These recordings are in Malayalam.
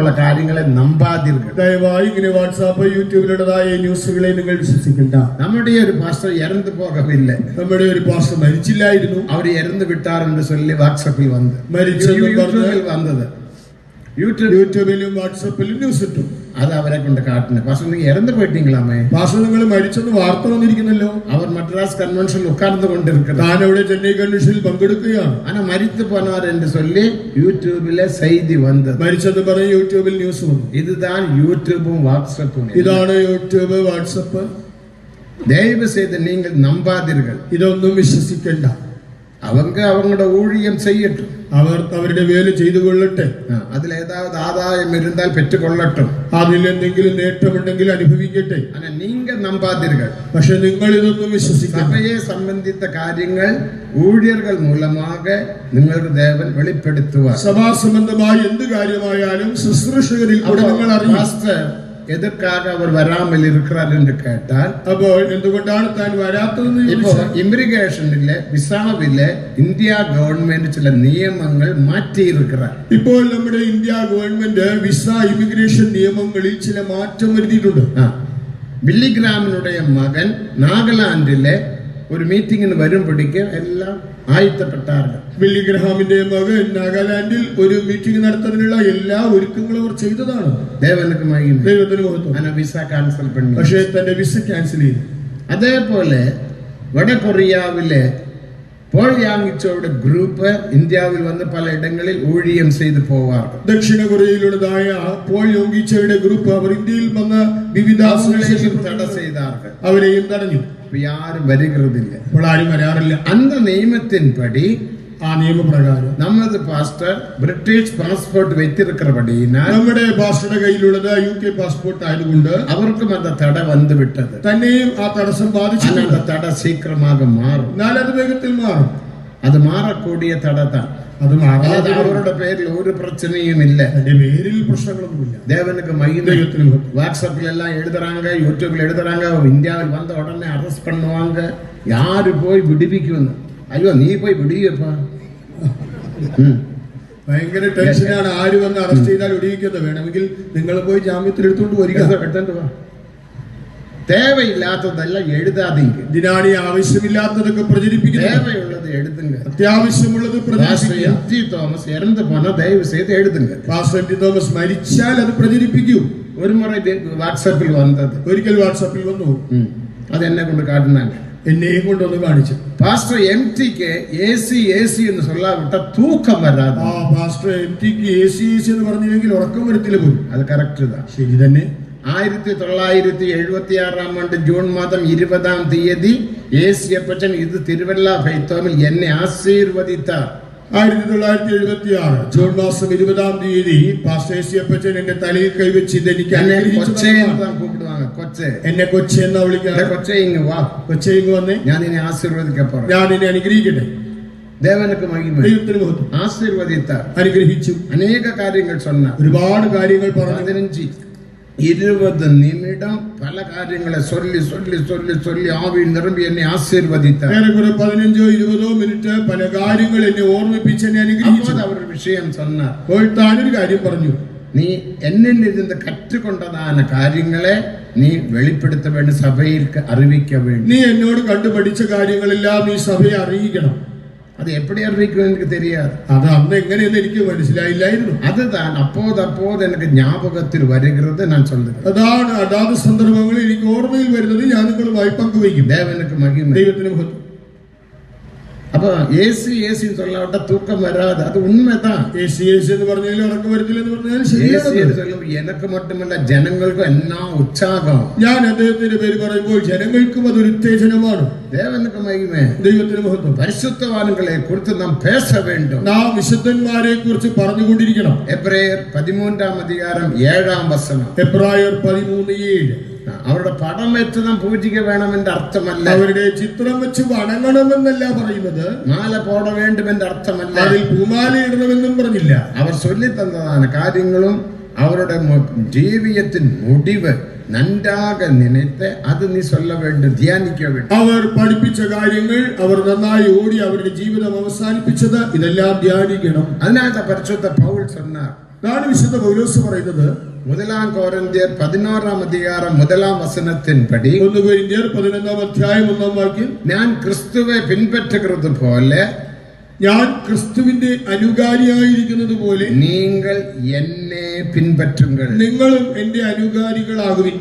ഉള്ള കാര്യങ്ങളെ നമ്പാതിരുക. ദയവായി ഇങ്ങനെ വാട്സാപ്പ് യൂട്യൂബിലുള്ളതായ ന്യൂസുകളെ നിങ്ങൾ വിശ്വസിക്കണ്ട. നമ്മുടെ ഒരു പാസ്റ്റർ ഇറந்து പോകവില്ല. നമ്മുടെ ഒരു പാസ്റ്റർ മരിച്ചില്ലായിരുന്നു, അവർ ഇറந்து വിട്ടാർ എന്ന് ചൊല്ലി വാട്സാപ്പിൽ വന്ന് യൂട്യൂബിൽ വന്നത് യൂട്യൂബിലും വാട്സാപ്പിലും ന്യൂസ് ഇട്ടു. അത് അവരെ കൊണ്ട് കാട്ടുന്നു. പാസ്റ്റർ നിങ്ങൾ ഇറந்து പോയിട്ടീங்களே, പാസ്റ്റർ നിങ്ങൾ മരിച്ചെന്ന് വാർത്ത വന്നിരിക്കുന്നല്ലോ. അവർ മദ്രാസ് കൺവെൻഷനിൽ ഉட்கார்ந்து കൊണ്ടിരിക്കുന്നു. താൻ അവിടെ ചെന്നൈ കൺവെൻഷനിൽ പങ്കെടുക്കുകയാണ്. ആന മരിച്ചു പോനാർ എന്ന് ചൊല്ലി യൂട്യൂബിലെ ചെയ്തി വന്നത്. മരിച്ചെന്ന് പറഞ്ഞ് യൂട്യൂബിൽ ന്യൂസ് വന്നു. ഇതാണ് യൂട്യൂബും വാട്സാപ്പും. ഇതാണ് യൂട്യൂബ് വാട്സാപ്പ്. ദയവ് ചെയ്ത് നിങ്ങൾ നമ്പാതിരുകൾ. ഇതൊന്നും വിശ്വസിക്കണ്ട. അവരുടെ ഊഴിയം ചെയ്യട്ടും, അവർ അവരുടെ വേല ചെയ്തു കൊള്ളട്ടെ. അതിലേതാവത് ആദായം ഇരുന്നാൽ പെറ്റുകൊള്ളട്ടും, അതിൽ എന്തെങ്കിലും നേട്ടമുണ്ടെങ്കിൽ അനുഭവിക്കട്ടെ. നിങ്ങൾ നമ്പാതിരുകൾ. പക്ഷെ നിങ്ങൾ ഇതൊന്നും വിശ്വസിക്കണം. സഭയെ സംബന്ധിച്ച കാര്യങ്ങൾ ഊഴിയர்கள் മൂലமாக നിങ്ങൾക്ക് ദേവൻ വെളിപ്പെടുത്തുക. സഭാ സംബന്ധമായ എന്ത് കാര്യമായാലും ശുശ്രൂഷകരിൽ കൂടെ നിങ്ങൾ അറിയാം. എതുക്കാக അവർ വരാമൽ ഇരിക്കാർ എന്ന് കേട്ടാൽ, അപ്പോൾ എന്തുകൊണ്ടാണ് താൻ വരാത്തതെന്ന്. ഇപ്പോൾ ഇമിഗ്രേഷനിലെ വിസാവിലെ ഇന്ത്യ ഗവൺമെന്റ് ചില നിയമങ്ങൾ മാറ്റിയിരിക്കാർ. ഇപ്പോൾ നമ്മുടെ ഇന്ത്യ ഗവൺമെന്റ് വിസ ഇമിഗ്രേഷൻ നിയമങ്ങളിൽ ചില മാറ്റം വരുത്തിയിട്ടുണ്ട്. ബില്ലിഗ്രാമിനുடைய മകൻ നാഗാലാൻഡിലെ ഒരു മീറ്റിംഗിന് വരുമ്പോഴേക്ക് എല്ലാം ആയത്തപ്പെട്ടാர்கள். ബില്ലി ഗ്രഹാമിന്റെ മകൻ നാഗാലാൻഡിൽ ഒരു മീറ്റിംഗ് നടത്തുന്നതിനുള്ള എല്ലാ ഒരുക്കങ്ങളും അവർ ചെയ്തതാണ്. ദേവനുക്ക് മഹിമ. ദൈവത്തിന് മഹത്വം. വിസ ക്യാൻസൽ പണി. പക്ഷേ തന്റെ വിസ ക്യാൻസൽ ചെയ്തു. അതേപോലെ വടകൊറിയാവിലെ പോൾ യാങ്ങിച്ചോയുടെ ഗ്രൂപ്പ് ഇന്ത്യയിൽ വന്ന് പലയിടങ്ങളിൽ ഊഴിയം ചെയ്തു പോവാറ്. ദക്ഷിണ കൊറിയയിലുള്ളതായ പോൾ യോങ്കിച്ചയുടെ ഗ്രൂപ്പ് അവർ ഇന്ത്യയിൽ വന്ന് വിവിധ തട ചെയ്താറ്. അവരെയും തടഞ്ഞു. ആരും വരുகிறதிല്ല. അപ്പോൾ ആരും വരാറില്ല. അന്ത നിയമത്തിൻപടി, ആ നിയമപ്രകാരം നമ്മളത് പാസ്റ്റർ ബ്രിട്ടീഷ് പാസ്പോർട്ട് വെച്ചിരിക്കുന്നപടിയാൽ നമ്മുടെ പാസ്റ്ററുടെ കയ്യിലുള്ളത് UK പാസ്പോർട്ട് ആയതുകൊണ്ട് അവർക്കും അത് തട വന്നു വിട്ടത്. തന്നെയും ആ തടസ്സം ബാധിച്ചു. തട ശീഘ്രமாக മാറും. എന്നാൽ അത് വേഗത്തിൽ മാറും. അത് മാറക്കൂടിയ തടത്താൻ. അത് മാറാതെ അവരുടെ പേരിൽ ഒരു പ്രശ്നയും ഇല്ല. എന്റെ പേരിൽ പ്രശ്നങ്ങളൊന്നുമില്ല. தேவனுக்கு மகிமை. வாட்ஸ்அப்ல எல்லாம் எழுதுறாங்க, யூடியூப்ல எழுதுறாங்க, இந்தியாவில் வந்த உடனே அரெஸ்ட் பண்ணுவாங்க, யாரு போய் விடுவிக்குன்னு. ஐயோ നീ പോയി വിടുവിയപ്പാ. ഭയങ്കര ടെൻഷനാണ്. ആര് വന്ന് അറസ്റ്റ് ചെയ്താൽ വിടുവിക്കുന്നത്. വേണമെങ്കിൽ നിങ്ങൾ പോയി ജാമ്യത്തിൽ എടുത്തുകൊണ്ട് വരിക. എടുത്തോണ്ട് വാ. தேவையில்லாததெல்லாம் எഴുதாதீங்க. ഇതിനാണ് ഈ ആവശ്യമില്ലാത്തതൊക്കെ പ്രചരിപ്പിക്കുന്നത്. தேவையுള്ളത് എഴുതുங்க. അത്യാവശ്യമുള്ളത് പ്രചരിപ്പിക്കുക. എം.ടി. തോമസ് ഇറந்து പോന്ന ദയവ് ചെയ്ത് എഴുതുங்க. പാസ്റ്റർ എം.ടി. തോമസ് മരിച്ചാൽ അത് പ്രചരിപ്പിക്കൂ. ഒരു മുറ വാട്സാപ്പിൽ വന്നത്. ഒരിക്കൽ വാട്സാപ്പിൽ വന്നു. അത് എന്നെ കൊണ്ട് കാട്ടുന്നാണ്. എന്നെയും കൊണ്ടൊന്ന് കാണിച്ചു. പാസ്റ്റർ എം.ടിക്ക് AC എന്ന് சொல்லாவிட்ட തൂക്കം വരാതെ. പാസ്റ്റർ എം.ടിക്ക് AC എന്ന് പറഞ്ഞില്ലെങ്കിൽ ഉറക്കം വരത്തില്ല പോലും. അത് കറക്റ്റ് ഇതാ. ശരി തന്നെ. 1976 ജൂൺ മാസം 20 ഏസിയപ്പച്ചൻ ഇത് തിരുവല്ല ഫൈത്തോമിൽ എന്നെ ആശീർവദിത്താർ. 1976 ജൂൺ മാസം 20 പാസ്റ്റർ ഏസിയപ്പച്ചൻ എന്റെ തലയിൽ കൈവച്ച് ഇതെനിക്ക് കൂപ്പിടുവാங்க. കൊച്ചെ, എന്നെ കൊച്ചെ എന്നാ വിളിക്കാറ്. കൊച്ചെ ഇങ്ങ് വാ, കൊച്ചെ ഇങ്ങ് വന്നേ, ഞാൻ നിന്നെ ആശീർവദിക്കപ്പെടും, ഞാൻ നിന്നെ അനുഗ്രഹിക്കട്ടെ. ദേവനുക്ക് മഹിമ. ദൈവത്തിന് മഹത്വം. ആശീർവദിത്താർ, അനുഗ്രഹിച്ചു. അനേക കാര്യങ്ങൾ சொன்ன, ഒരുപാട് കാര്യങ്ങൾ പറഞ്ഞു. 15-20 നിമിഷം പല കാര്യങ്ങളെ ചൊല്ലി ചൊല്ലി ചൊല്ലി ചൊല്ലി ആവിയിൽ നിറമ്പി എന്നെ ആശീർവദിത്താർ. 15-20 മിനിറ്റ് പല കാര്യങ്ങൾ എന്നെ ഓർമ്മിപ്പിച്ച് എന്നെ അനുഗ്രഹിച്ചു. അവരുടെ വിഷയം சொன்னார். താനൊരു കാര്യം പറഞ്ഞു. നീ എന്നിൽ നിന്ന് കറ്റുകൊണ്ടതാന കാര്യങ്ങളെ നീ വെളിപ്പെടുത്ത വേണ്ടി സഭയിൽ അറിയിക്ക വേണ്ടി. നീ എന്നോട് കണ്ടുപഠിച്ച കാര്യങ്ങളെല്ലാം നീ സഭയെ അറിയിക്കണം. അത് എപ്പടി അറിയിക്കും എനിക്ക് தெரியாது. അത് അന്ന് എങ്ങനെയെന്ന് എനിക്ക് മനസ്സിലായില്ലായിരുന്നു. അതുതാൻ അപ്പോത് എനിക്ക് ജ്ഞാപകത്തിൽ വരുന്നത് ഞാൻ ചൊല്ലുന്നത്. അതാണ് അതാത് സന്ദർഭങ്ങളിൽ എനിക്ക് ഓർമ്മയിൽ വരുന്നത് ഞാൻ നിങ്ങളുമായി പങ്കുവയ്ക്കും. ദേവനുക്ക് മഹിമ. ദൈവത്തിന് മഹത്വം. അപ്പൊ AC சொல்லாவிட்ட തൂക്കം വരാതെ, അത് ഉണ്മതാ. AC എന്ന് പറഞ്ഞാൽ ഉറക്കം വരത്തില്ല എന്ന് പറഞ്ഞാൽ ശരിയാണ്. എനിക്ക് മാത്രമല്ല ജനങ്ങൾക്കും എന്നാ ഉത്സാഹം. ഞാൻ അദ്ദേഹത്തിന്റെ പേര് പറയുമ്പോൾ ജനങ്ങൾക്കും അതൊരു ഉത്തേജനമാണ്. ദേവനുക്ക് മഹിമ. ദൈവത്തിന് മഹത്വം. പരിശുദ്ധവാന്കളെ കുറിച്ച് നാം പേശ വേണ്ടും. നാം വിശുദ്ധന്മാരെ കുറിച്ച് പറഞ്ഞുകൊണ്ടിരിക്കണം. എബ്രായർ 13-7 എബ്രായർ 13:7. അവരുടെ പടം വെച്ച് നാം പൂജിക്ക വേണമെന്ന് അർത്ഥമല്ല. അവരുടെ ചിത്രം വെച്ച് വണങ്ങണമെന്നല്ല പറയുന്നത്. മാല പോട വേണ്ടുമെന്ന് അർത്ഥമല്ല. അതിൽ പൂമാല ഇടണമെന്നും പറഞ്ഞില്ല. അവർ ചൊല്ലിത്തന്നതാണ് കാര്യങ്ങളും അവരുടെ ജീവിതത്തിൻ മുടിവ് നന്നാക നിனைத்து അത് നീ சொல்ல வேண்டும், ധ്യാനിക്ക வேண்டும். അവർ പഠിപ്പിച്ച കാര്യങ്ങൾ, അവർ നന്നായി ഓടി അവരുടെ ജീവിതം അവസാനിപ്പിച്ചത്, ഇതെല്ലാം ധ്യാനിക്കണം. അതിനാൽ പരിശുദ്ധ പൗൽ சொன்னார், അതാണ് വിശുദ്ധ പൗലോസ് പറയുന്നത്. 1 കൊരിന്ത്യർ 11 അധികാരം 1 വചനത്തിൻപടി 1 കൊരിന്ത്യർ 11 അധ്യായം 1 വാക്യം, ഞാൻ ക്രിസ്തുവെ പിൻപറ്റുന്നത് പോലെ ഞാൻ ക്രിസ്തുവിന്റെ അനുകാരിയായിരിക്കുന്നത് പോലെ നിങ്ങൾ എന്നെ പിൻപറ്റുങ്ങൾ. നിങ്ങളും എന്റെ അനുകാരികളാകുവിൻ.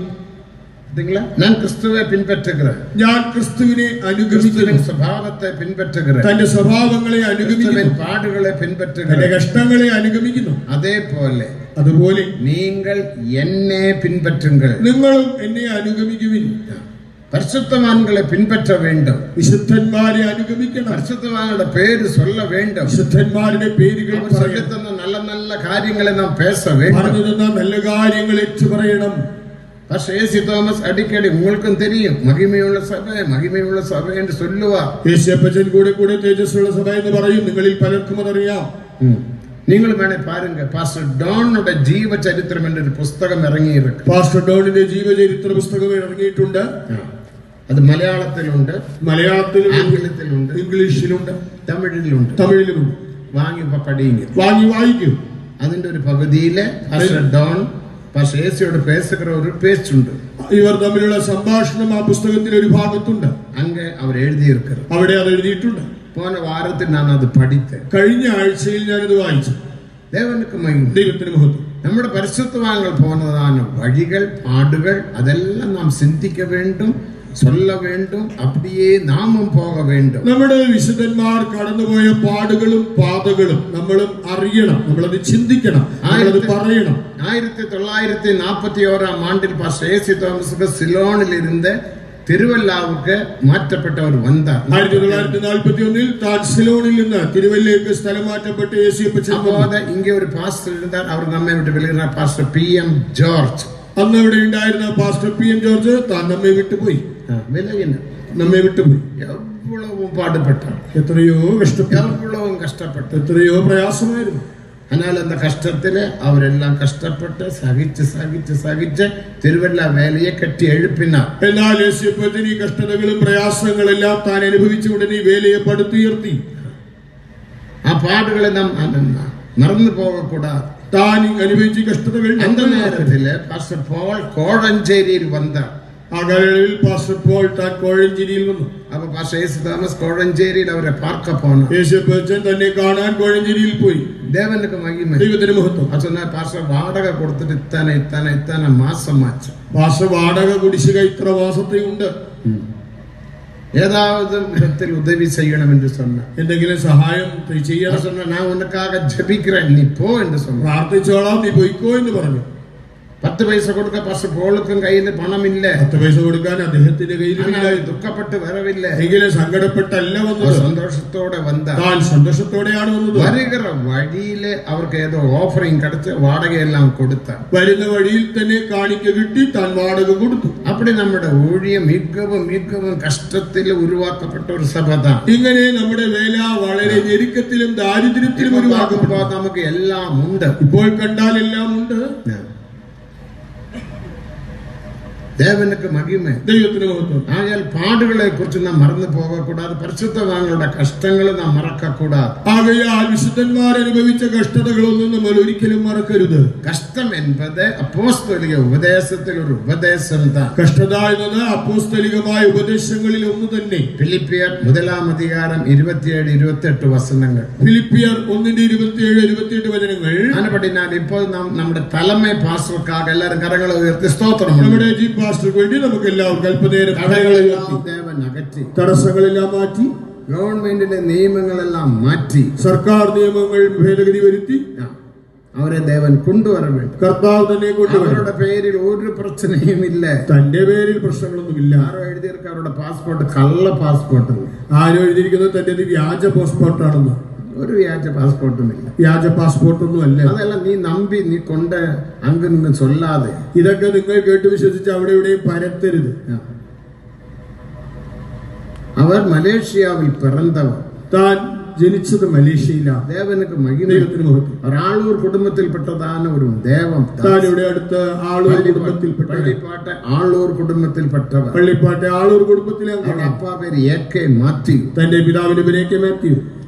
ഞാൻ ക്രിസ്തുവെ പിൻപറ്റുന്നത്, ഞാൻ ക്രിസ്തുവിനെ അനുഗമിക്കുന്നു, സ്വഭാവത്തെ പിൻപറ്റുന്നത്, തന്റെ സ്വഭാവങ്ങളെ അനുഗമിക്കുന്നു, പാടുകളെ പിൻപറ്റുന്നത്, തന്റെ കഷ്ടങ്ങളെ അനുഗമിക്കുന്നു. അതുപോലെ നിങ്ങൾ എന്നെ പിൻപറ്റുങ്ങൾ, നിങ്ങളും എന്നെ അനുഗമിക്കുവിൻ. പരിശുദ്ധവാன்களை പിൻപറ്റ വേണ്ടും, വിശുദ്ധന്മാരെ അനുഗമിക്കണം, പരിശുദ്ധവാன்കളുടെ പേര് சொல்ல വേണ്ടും, വിശുദ്ധന്മാരുടെ പേരുകൾ പറയണം, നല്ല നല്ല കാര്യങ്ങളെ നാം പേശ വേണ്ടും, പറഞ്ഞു തന്ന നല്ല കാര്യങ്ങൾ ഏറ്റു പറയണം. പക്ഷേ എ.സി. തോമസ് അടിക്കടി ഉങ്ങൾക്കും തെരിയും മഹിമയുള്ള സഭ എന്ന് சொல்லுവാർ. യേശുപ്പച്ചൻ കൂടെ തേജസ്സുള്ള സഭ എന്ന് പറയും. നിങ്ങളിൽ പലർക്കും അതറിയാം. നിങ്ങൾ വേണേ പാരുങ്ക, പാസ്റ്റർ ഡോണിന്റെ ജീവചരിത്രം എന്ന ഒരു പുസ്തകം ഇറങ്ങിയിരിക്കും. പാസ്റ്റർ ഡോണിന്റെ ജീവചരിത്ര പുസ്തകം ഇറങ്ങിയിട്ടുണ്ട്. അത് മലയാളത്തിലുണ്ട്, ആംഗ്ലത്തിലുണ്ട്, ഇംഗ്ലീഷിലുണ്ട്, തമിഴിലുമുണ്ട്. വാങ്ങി വായിക്കും. അതിന്റെ ഒരു പകുതിയില് പാസ്റ്റർ ഡോൺ പക്ഷേ യേശുയോട് പേசுகிற ഒരു പേജുണ്ട്. ഇവർ തമ്മിലുള്ള സംഭാഷണം ആ പുസ്തകത്തിൽ ഒരു ഭാഗത്തുണ്ട്. അങ്ങ് അവർ എഴുതിയിരിക്കുന്നത്, അവിടെ അത് എഴുതിയിട്ടുണ്ട്. പോന വാരത്തിൽ ഞാൻ അത് പഠിത്ത്, കഴിഞ്ഞ ആഴ്ചയിൽ ഞാനത് വായിച്ചു. ദൈവത്തിന് മഹത്വം. നമ്മുടെ പരിശുദ്ധവാன்கள் പോന്നതാണ് വഴികൾ, പാടുകൾ, അതെല്ലാം നാം ചിന്തിക്ക വേണ്ടും, சொல்ல வேண்டும், அப்படியே നാമും പോക വേണ്ടും. നമ്മുടെ വിശുദ്ധന്മാർ കടന്നുപോയ പാടുകളും പാതകളും നമ്മളും അറിയണം, നമ്മളത് ചിന്തിക്കണം, നമ്മളത് പറയണം. 1941 ആണ്ടിൽ പാസ്റ്റർ എ.സി. തോമസ് സിലോണിൽ ഇരുന്ന് തിരുവല്ലാവുക്ക് മാറ്റപ്പെട്ടവർ വന്താർ. 1941 താൻ സിലോണിൽ നിന്ന് തിരുവല്ലയ്ക്ക് സ്ഥലം മാറ്റപ്പെട്ട് ഇങ്ങ ഒരു പാസ്റ്റർ ഇരുന്നാർ. അവർ നമ്മെ വിട്ട് വിളിക്കുന്ന പാസ്റ്റർ P.M. ജോർജ്. അന്ന് അവിടെ ഉണ്ടായിരുന്ന പാസ്റ്റർ P.M. ജോർജ് താൻ നമ്മെ വിട്ടുപോയി. നമ്മെ വിട്ടുപോയി. എவ்வளവും പാടുപെട്ട, എത്രയോ കഷ്ടപ്പെട്ടു, എത്രയോ പ്രയാസമായിരുന്നു. എന്നാൽ அந்த കഷ്ടത്തില് അവരെല്ലാം കഷ്ടപ്പെട്ട് സഹിച്ച് തിരുവല്ല വേലയെ കെട്ടി എഴുപ്പിനാർ. എന്നാൽ യേശുപ്പച്ചൻ ഈ കഷ്ടതകളും പ്രയാസങ്ങളെല്ലാം താൻ അനുഭവിച്ചുകൊണ്ട് ഈ വേലയെ പടുത്തുയർത്തി. ആ പാടുകളെ നാം മറന്നു പോകക്കൂടാതെ. താൻ അനുഭവിച്ച കഷ്ടതകൾ அந்த നേരത്തില് പാസ്റ്റർ പോൾ കോഴഞ്ചേരിയിൽ വന്ന ആ കാലയളവിൽ പാസ്റ്റർ പോൾ താൻ കോഴഞ്ചേരിയിൽ വന്നു. അപ്പൊ പാസ്റ്റർ എ.സി. തോമസ് കോഴഞ്ചേരിയിൽ അവരെ പാർക്ക പോന്നു. യേശുപ്പച്ചൻ തന്നെ കാണാൻ കോഴഞ്ചേരിയിൽ പോയി. ദേവനുക്ക് മഹിമ, ദൈവത്തിന് മഹത്വം. അച്ഛനാ പാസ്റ്റർ വാടക കൊടുത്തിട്ട് ഇത്താന മാസം മാച്ചു. പാസ്റ്റർ വാടക കുടിശ്ശിക ഇത്ര മാസത്തെയുണ്ട്. ഏതാവത് വിധത്തിൽ ഉദവി ചെയ്യണമെന്ന് சொன்ன, എന്തെങ്കിലും സഹായം ചെയ്യണം. ഞാൻ ഉനക്കാக ജപിக்கிறேன், നീ പോ എന്ന് சொன்ன. പ്രാർത്ഥിച്ചോളാം, നീ പോയിക്കോ എന്ന് പറഞ്ഞു. 10 പൈസ കൊടുക്ക പാസ്റ്റർ പോൾക്കും കയ്യിൽ പണമില്ല. 10 പൈസ കൊടുക്കാൻ അദ്ദേഹത്തിന്റെ കയ്യിലില്ല. ദുഃഖപ്പെട്ട് വരവില്ല, എങ്കിലും സങ്കടപ്പെട്ടല്ല വന്നത്, സന്തോഷത്തോടെ വന്ന. താൻ സന്തോഷത്തോടെയാണ് വന്നത്. വരുകിற വഴിയില് അവർക്ക് ഏതോ ഓഫറിങ് കിടച്ച് വാടകയെല്ലാം കൊടുത്ത. വരുന്ന വഴിയിൽ തന്നെ കാണിക്ക കിട്ടി, താൻ വാടക കൊടുത്തു. அப்படி നമ്മുടെ ഊഴിയം മികവും കഷ്ടത്തിൽ ഉരുവാക്കപ്പെട്ട ഒരു സഭ. ഇങ്ങനെ നമ്മുടെ വേല വളരെ ഞെരുക്കത്തിലും ദാരിദ്ര്യത്തിലും ഉരുവാക്കപ്പെട്ട. നമുക്ക് എല്ലാം ഉണ്ട്, ഇപ്പോൾ കണ്ടാൽ എല്ലാം ഉണ്ട്. ദേവനുക്ക് മഹിമ, ദൈവത്തിന് മഹത്വം. ആയാൽ പാടുകളെ കുറിച്ച് നാം മറന്നു പോകക്കൂടാതെ, പരിശുദ്ധവാന്കളുടെ കഷ്ടങ്ങൾ നാം മറക്കക്കൂടാതെ. ആകയാൽ വിശുദ്ധന്മാർ അനുഭവിച്ച കഷ്ടതകളൊന്നും നമ്മൾ ഒരിക്കലും മറക്കരുത്. കഷ്ടം എന്നത് അപ്പോസ്തലിക ഉപദേശത്തിൽ ഒരു ഉപദേശം താൻ. കഷ്ടത എന്നത് അപ്പോസ്തലികമായ ഉപദേശങ്ങളിൽ ഒന്ന് തന്നെ. ഫിലിപ്പിയർ 1 അധികാരം 27-28 വചനങ്ങൾ. ഫിലിപ്പിയർ 1:27-28 വചനങ്ങൾ. അതിനെപ്പറ്റിനാൽ ഇപ്പോൾ നാം നമ്മുടെ തലമേ പാസ്റ്റർക്കാக എല്ലാവരും കരങ്ങളെ ഉയർത്തി സ്തോത്രം. നമ്മുടെ പാസ്റ്റർക്ക് വേണ്ടി നമുക്ക് എല്ലാവർക്കും അല്പനേരം ദേവൻ അകറ്റി, തടസ്സങ്ങളെല്ലാം മാറ്റി, ഗവൺമെന്റിന്റെ നിയമങ്ങളെല്ലാം മാറ്റി, സർക്കാർ നിയമങ്ങൾ ഭേദഗതി വരുത്തി അവരെ ദേവൻ കൊണ്ടുവരണം. കർത്താവ് തന്നെ കൊണ്ടുവരും. അവരുടെ പേരിൽ ഒരു പ്രശ്നയും ഇല്ല, തന്റെ പേരിൽ പ്രശ്നങ്ങളൊന്നുമില്ല. ആരോ എഴുതിയിരിക്കുക അവരുടെ പാസ്പോർട്ട് കള്ള പാസ്പോർട്ട്, ആരോ എഴുതിയിരിക്കുന്നത് തന്റെ വ്യാജ പാസ്പോർട്ടാണെന്ന്. ഒരു വ്യാജ പാസ്പോർട്ടുമില്ല, വ്യാജ പാസ്പോർട്ടൊന്നും അല്ല. അതെല്ലാം നീ നമ്പി നീ കൊണ്ട് അങ്ങ് നിന്ന് ചൊല്ലാതെ. ഇതൊക്കെ നിങ്ങൾ കേട്ട് വിശ്വസിച്ച് അവിടെ ഇവിടെയും പരത്തരുത്. അവർ മലേഷ്യയിൽ പിറന്നവർ, താൻ ജനിച്ചത് മലേഷ്യയിലാണ്. ദേവനുക്ക് മഹിമ, ദൈവത്തിന് മഹത്വം. ആളൂർ കുടുംബത്തിൽപ്പെട്ടതാണ് ഒരു ദേവം. താൻ ഇവിടെ അടുത്ത് ആളൂർ കുടുംബത്തിൽപ്പെട്ട, പള്ളിപ്പാട്ട് ആളൂർ കുടുംബത്തിൽപ്പെട്ടവർ. പള്ളിപ്പാട്ടെ ആളൂർ കുടുംബത്തിലെ അപ്പാ പേര് AK മാത്യു, തന്റെ പിതാവിന്റെ പേര് AK മാത്യു.